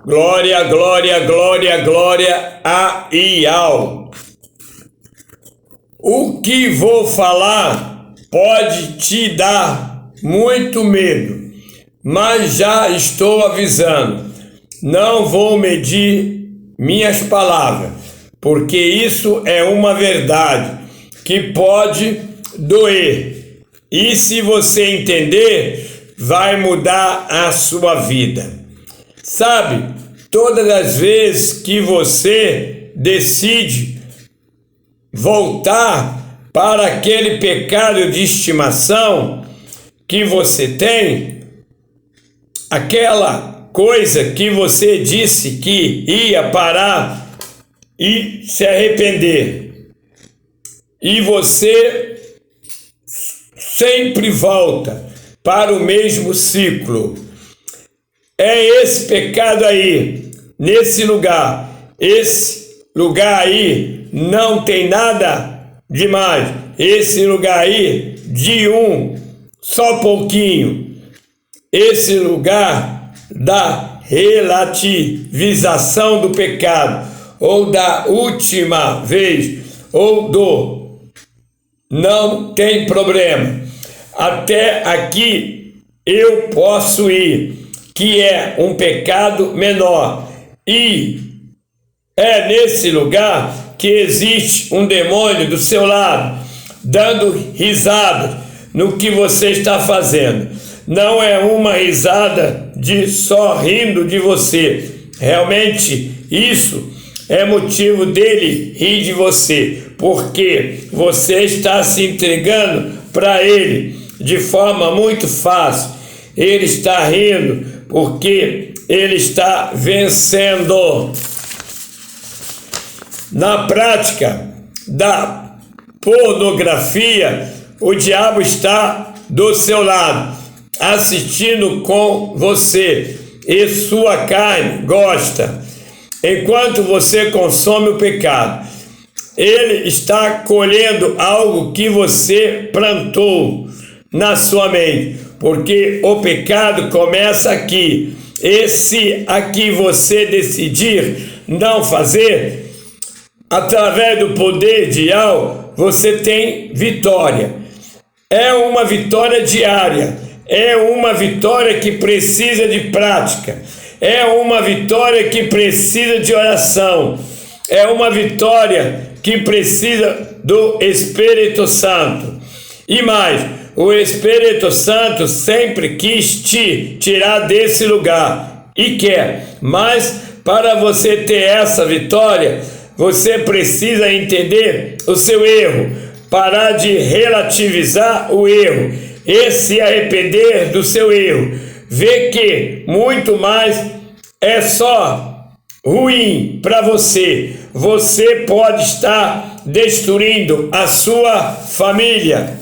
Glória, glória, glória, glória a Iau. O que vou falar pode te dar muito medo, mas já estou avisando. Não vou medir minhas palavras, porque isso é uma verdade que pode doer. E se você entender, vai mudar a sua vida. Sabe, todas as vezes que você decide voltar para aquele pecado de estimação que você tem, aquela coisa que você disse que ia parar e se arrepender, e você sempre volta para o mesmo ciclo. É esse pecado aí, nesse lugar. Esse lugar aí não tem nada demais. Esse lugar aí, de só pouquinho. Esse lugar da relativização do pecado, ou da última vez, ou do não tem problema. Até aqui eu posso ir, que é um pecado menor, e é nesse lugar que existe um demônio do seu lado, dando risada no que você está fazendo. Não é uma risada de só rindo de você, realmente isso é motivo dele rir de você, porque você está se entregando para ele de forma muito fácil. Ele está rindo porque ele está vencendo. Na prática da pornografia, o diabo está do seu lado, assistindo com você, e sua carne gosta. Enquanto você consome o pecado, ele está colhendo algo que você plantou na sua mente, porque o pecado começa aqui. E se aqui você decidir não fazer, através do poder de Iau, você tem vitória. É uma vitória diária, é uma vitória que precisa de prática, é uma vitória que precisa de oração, é uma vitória que precisa do Espírito Santo. E mais, o Espírito Santo sempre quis te tirar desse lugar e quer, mas para você ter essa vitória, você precisa entender o seu erro, parar de relativizar o erro e se arrepender do seu erro, ver que muito mais é só ruim para você. Você pode estar destruindo a sua família,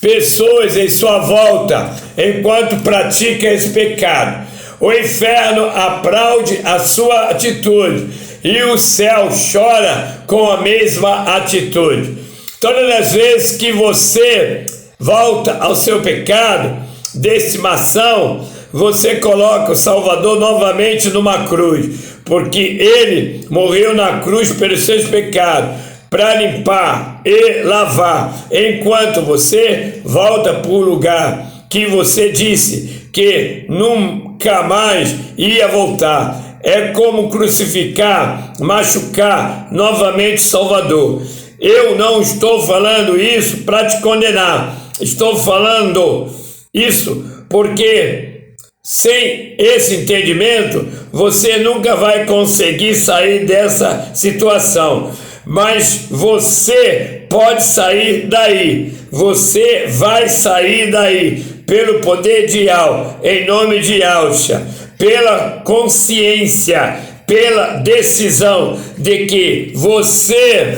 pessoas em sua volta, enquanto pratica esse pecado. O inferno aplaude a sua atitude e o céu chora com a mesma atitude. Todas as vezes que você volta ao seu pecado de estimação, você coloca o Salvador novamente numa cruz, porque ele morreu na cruz pelos seus pecados, para limpar e lavar, enquanto você volta para o lugar que você disse que nunca mais ia voltar. É como crucificar, machucar novamente Salvador. Eu não estou falando isso para te condenar, estou falando isso porque sem esse entendimento você nunca vai conseguir sair dessa situação. Mas você pode sair daí, você vai sair daí, pelo poder de Iau, em nome de Yahshua, pela consciência, pela decisão de que você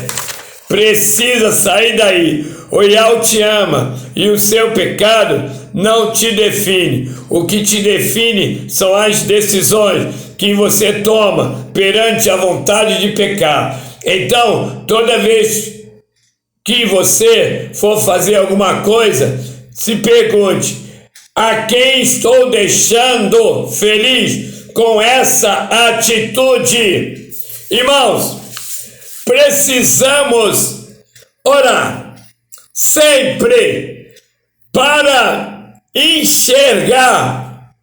precisa sair daí. O Iau te ama e o seu pecado não te define. O que te define são as decisões que você toma perante a vontade de pecar. Então, toda vez que você for fazer alguma coisa, se pergunte: a quem estou deixando feliz com essa atitude. Irmãos, precisamos orar sempre para enxergar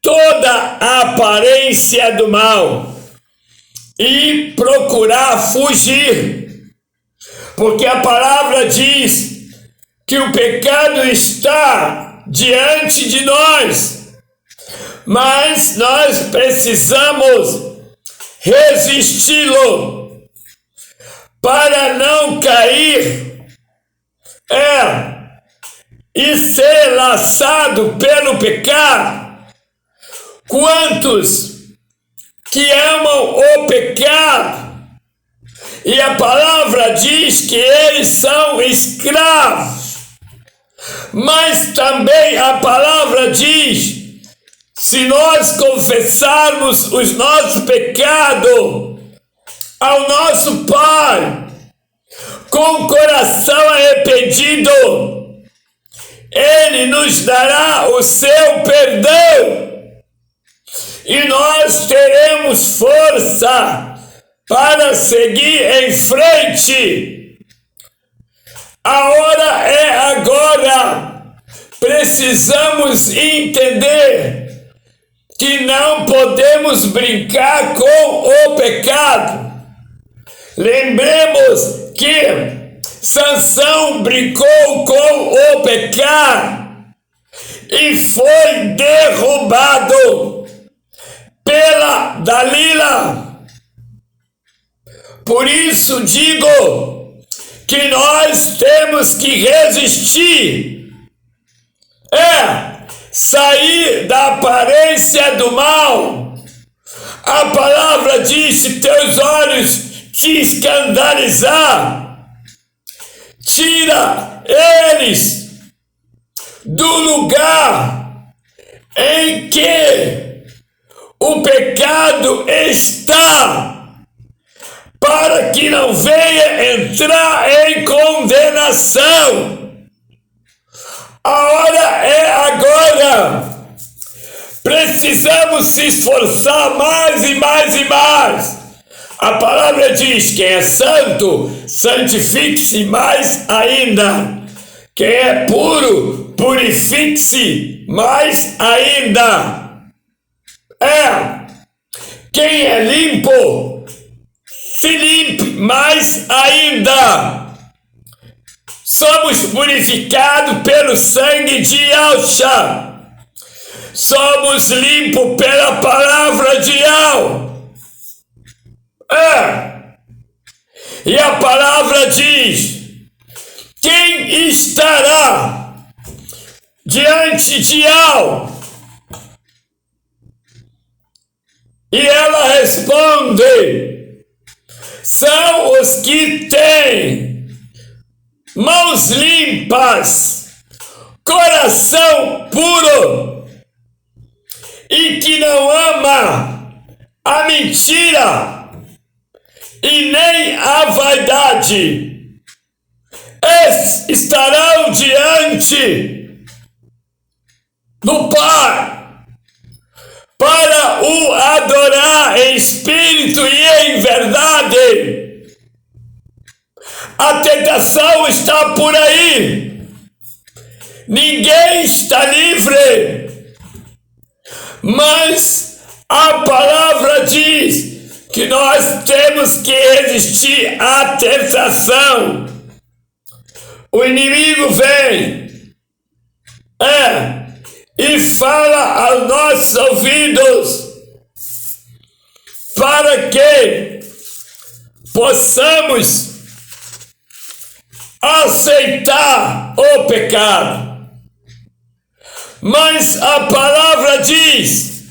toda a aparência do mal e procurar fugir, porque a palavra diz que o pecado está diante de nós, mas nós precisamos resisti-lo para não cair e ser laçado pelo pecado. Quantos que amam o pecado, e a palavra diz que eles são escravos, mas também a palavra diz: se nós confessarmos os nossos pecados ao nosso Pai, com o coração arrependido, Ele nos dará o seu perdão e nós teremos força para seguir em frente. A hora é agora. Precisamos entender que não podemos brincar com o pecado. Lembremos que Sansão brincou com o pecado e foi derrubado pela Dalila. Por isso digo que nós temos que resistir, sair da aparência do mal. A palavra diz: se teus olhos te escandalizar, tira eles do lugar em que o pecado está, para que não venha entrar em condenação. A hora é agora. Precisamos se esforçar mais e mais e mais. A palavra diz: quem é santo, santifique-se mais ainda. Quem é puro, purifique-se mais ainda. Quem é limpo, se limpe mais ainda. Somos purificados pelo sangue de Yahshua. Somos limpos pela palavra de Yahweh. E a palavra diz: quem estará diante de Yahweh? E ela responde: são os que têm mãos limpas, coração puro, e que não ama a mentira e nem a vaidade. Esses estarão diante do Pai para o adorar em espírito e em verdade. A tentação está por aí. Ninguém está livre. Mas a palavra diz que nós temos que resistir à tentação. O inimigo vem e fala aos nossos ouvidos para que possamos aceitar o pecado. Mas a palavra diz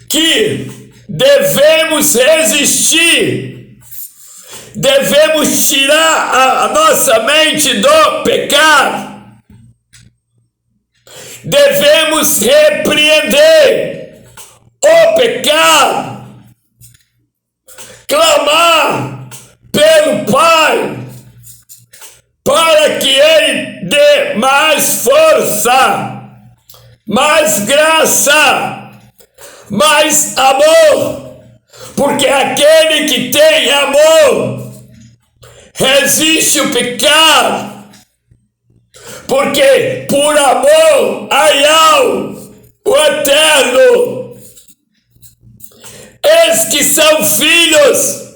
que devemos resistir, devemos tirar a nossa mente do pecado, devemos repreender o pecado, clamar pelo Pai para que Ele dê mais força, mais graça, mas amor, porque aquele que tem amor resiste o pecado, porque por amor há o eterno. Eis que são filhos,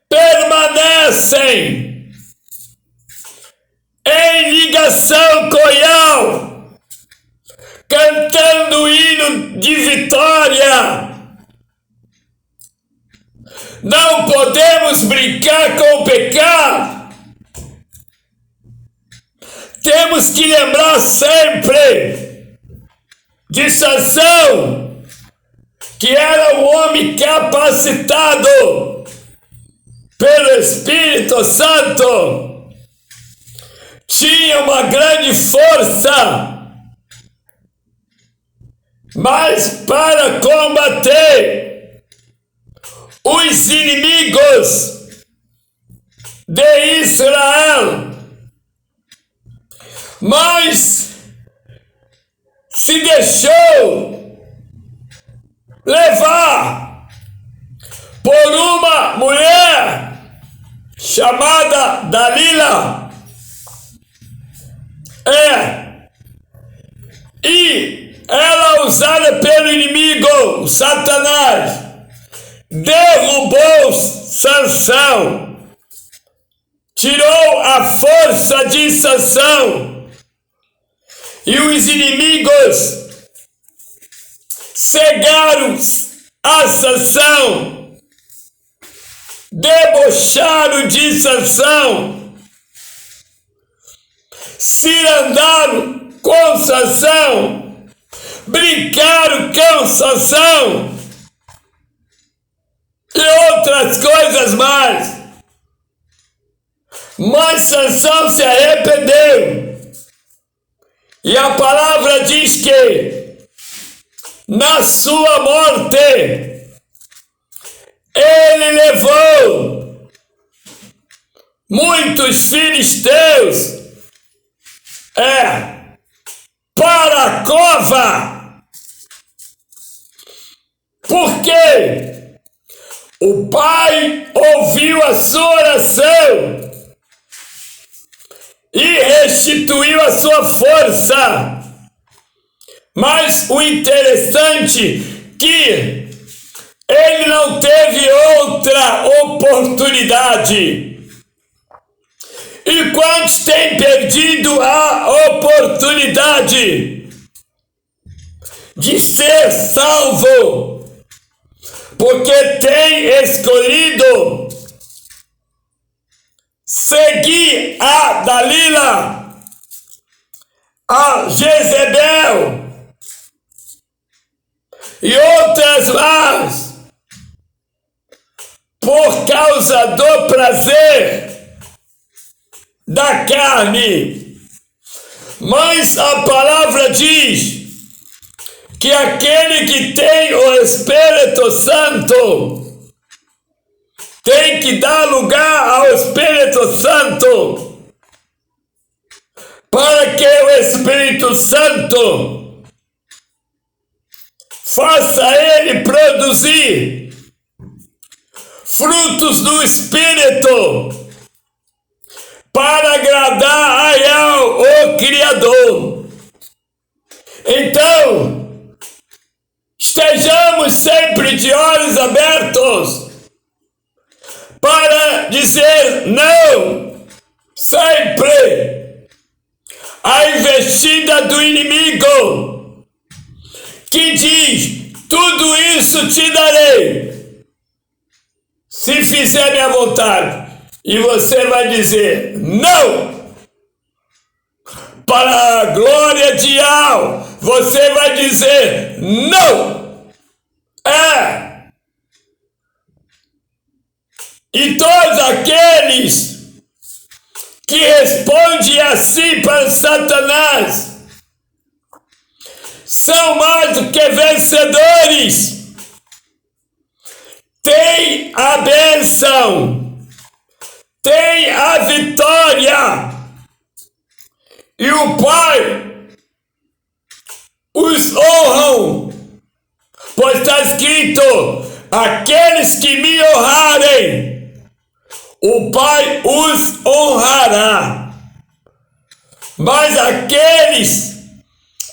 permanecem em ligação coial, cantando o hino de vitória. Não podemos brincar com o pecado. Temos que lembrar sempre de Sansão, que era um homem capacitado pelo Espírito Santo, tinha uma grande força, mas para combater os inimigos de Israel, mas se deixou levar por uma mulher chamada Dalila, e ela, usada pelo inimigo, Satanás, derrubou Sansão, tirou a força de Sansão, e os inimigos cegaram a Sansão, debocharam de Sansão, cirandaram com Sansão, brincaram com Sansão e outras coisas mais. Mas Sansão se arrependeu, e a palavra diz que na sua morte ele levou muitos filisteus para a cova, porque o Pai ouviu a sua oração e restituiu a sua força. Mas o interessante é que ele não teve outra oportunidade. E quantos têm perdido a oportunidade de ser salvo, porque tem escolhido seguir a Dalila, a Jezebel e outras mais, por causa do prazer da carne. Mas a palavra diz que aquele que tem o Espírito Santo tem que dar lugar ao Espírito Santo, para que o Espírito Santo faça ele produzir frutos do Espírito, para agradar ao Criador. Então, estejamos sempre de olhos abertos para dizer não, sempre, à investida do inimigo, que diz: tudo isso te darei, se fizer minha vontade. E você vai dizer não. Para a glória de Al, você vai dizer não. E todos aqueles que respondem assim para Satanás são mais do que vencedores. Tem a bênção, tem a vitória, e o Pai escrito: aqueles que me honrarem, o Pai os honrará. Mas aqueles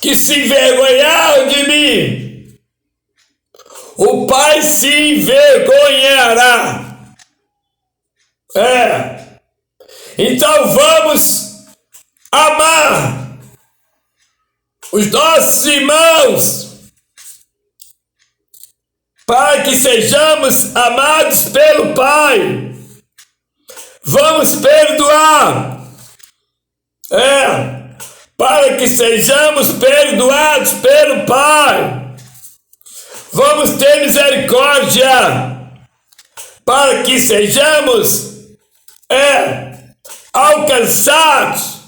que se envergonharam de mim, o Pai se envergonhará. Então vamos amar os nossos irmãos, para que sejamos amados pelo Pai. Vamos perdoar, para que sejamos perdoados pelo Pai. Vamos ter misericórdia, para que sejamos alcançados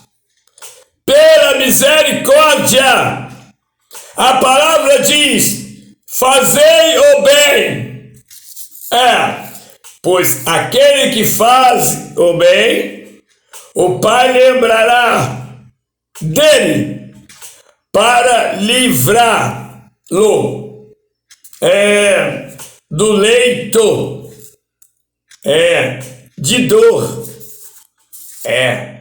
pela misericórdia. A palavra diz: fazei o bem. Pois aquele que faz o bem, o Pai lembrará dele para livrá-lo do leito de dor.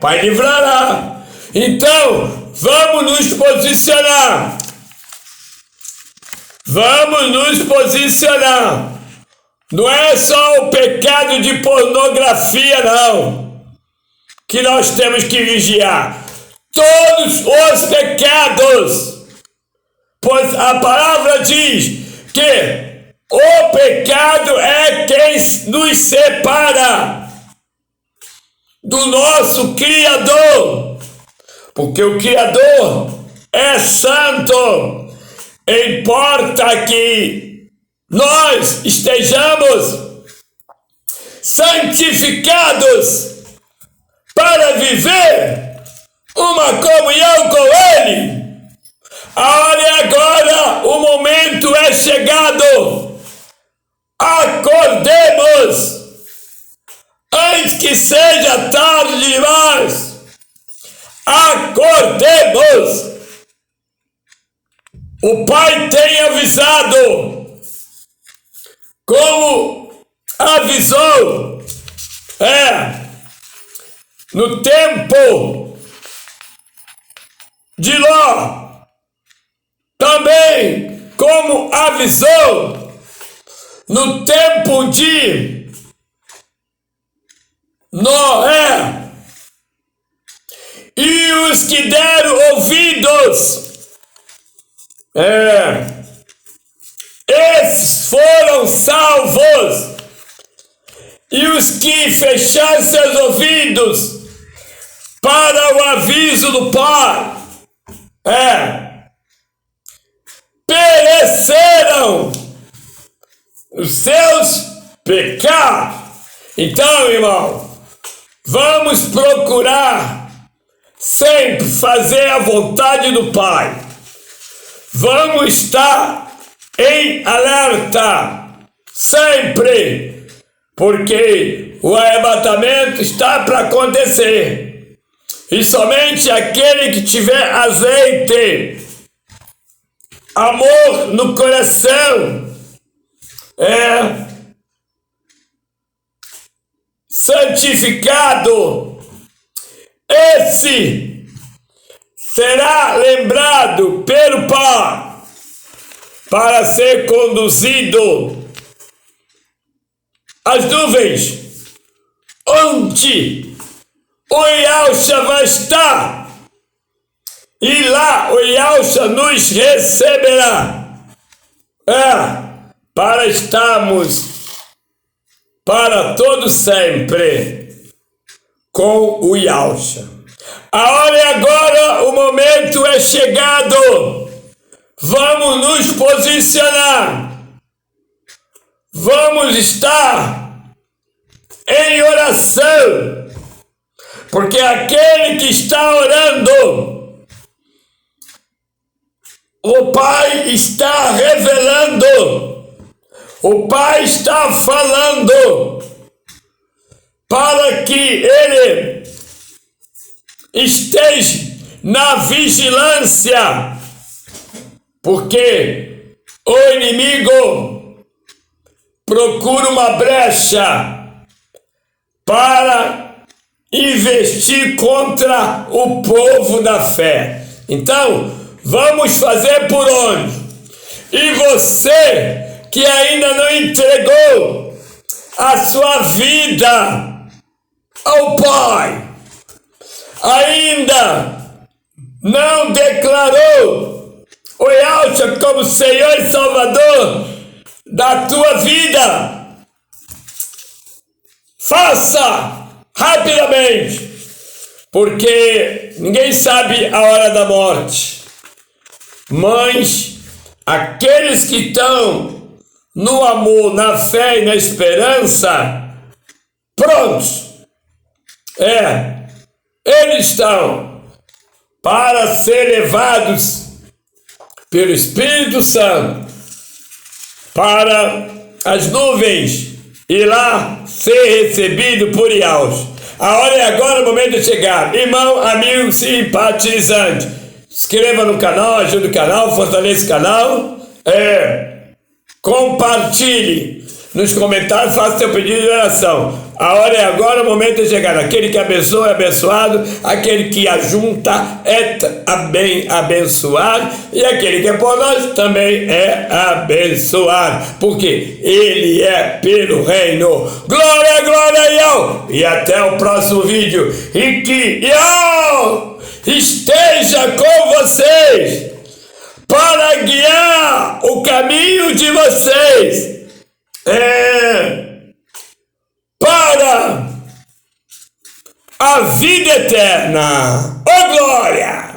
Pai livrará. Então, vamos nos posicionar. Vamos nos posicionar. Não é só o pecado de pornografia, não, que nós temos que vigiar. Todos os pecados. Pois a palavra diz que o pecado é quem nos separa do nosso Criador, porque o Criador é santo. Importa que nós estejamos santificados para viver uma comunhão com Ele. A hora é agora, o momento é chegado. Acordemos antes que seja tarde demais. Acordemos. O Pai tem avisado, como avisou no tempo de Ló, também como avisou no tempo de Noé. E os que deram ouvidos, esses foram salvos. E os que fecharam seus ouvidos para o aviso do Pai, pereceram os seus pecados. Então, irmão, vamos procurar sempre fazer a vontade do Pai. Vamos estar em alerta sempre, porque o arrebatamento está para acontecer. E somente aquele que tiver azeite, amor no coração, santificado, esse será lembrado pelo Pai para ser conduzido às nuvens, onde o Yahshua vai estar, e lá o Yahshua nos receberá, para estarmos para todo sempre com o Yahshua. A hora é agora, o momento é chegado. Vamos nos posicionar. Vamos estar em oração, porque aquele que está orando, o Pai está revelando, o Pai está falando, para que ele esteja na vigilância, porque o inimigo procura uma brecha para investir contra o povo da fé. Então, vamos fazer por onde? E você que ainda não entregou a sua vida ao Pai, ainda não declarou o Yahshua como Senhor e Salvador da tua vida, faça rapidamente, porque ninguém sabe a hora da morte. Mas aqueles que estão no amor, na fé e na esperança, prontos, eles estão para ser levados pelo Espírito Santo para as nuvens e lá ser recebido por Yahshua. A hora é agora, o momento de chegar. Irmão, amigo, simpatizante, inscreva no canal, ajude o canal, fortaleça o canal, compartilhe nos comentários, faça seu pedido de oração. A hora é agora, o momento de chegar. Aquele que abençoa é abençoado, aquele que ajunta é bem abençoado, e aquele que é por nós também é abençoado, porque ele é pelo reino. Glória, glória, Yahweh! E até o próximo vídeo, e que Yahweh esteja com vocês para guiar o caminho de vocês para a vida eterna. Ô glória!